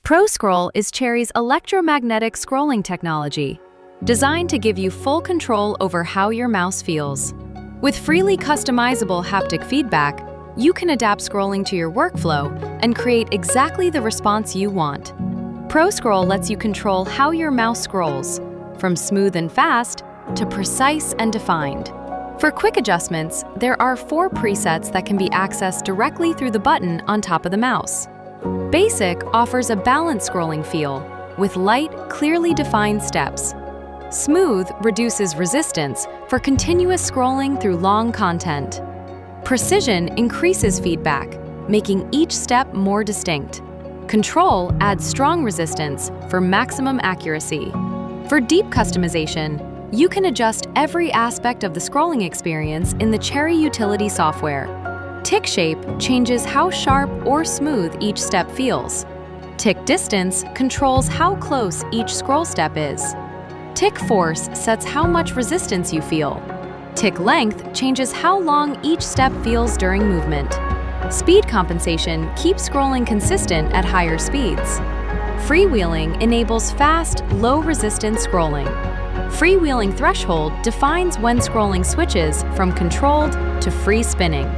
ProScroll is Cherry's electromagnetic scrolling technology, designed to give you full control over how your mouse feels. With freely customizable haptic feedback, you can adapt scrolling to your workflow and create exactly the response you want. ProScroll lets you control how your mouse scrolls, from smooth and fast to precise and defined. For quick adjustments, there are 4 presets that can be accessed directly through the button on top of the mouse. Basic offers a balanced scrolling feel, with light, clearly defined steps. Smooth reduces resistance for continuous scrolling through long content. Precision increases feedback, making each step more distinct. Control adds strong resistance for maximum accuracy. For deep customization, you can adjust every aspect of the scrolling experience in the Cherry utility software. Tick shape changes how sharp or smooth each step feels. Tick distance controls how close each scroll step is. Tick force sets how much resistance you feel. Tick length changes how long each step feels during movement. Speed compensation keeps scrolling consistent at higher speeds. Freewheeling enables fast, low-resistance scrolling. Freewheeling threshold defines when scrolling switches from controlled to free spinning.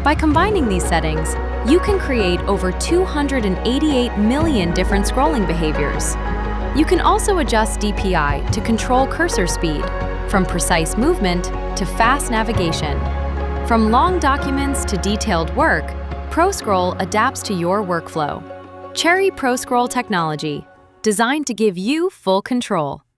By combining these settings, you can create over 288 million different scrolling behaviors. You can also adjust DPI to control cursor speed, from precise movement to fast navigation. From long documents to detailed work, ProScroll adapts to your workflow. Cherry ProScroll technology, designed to give you full control.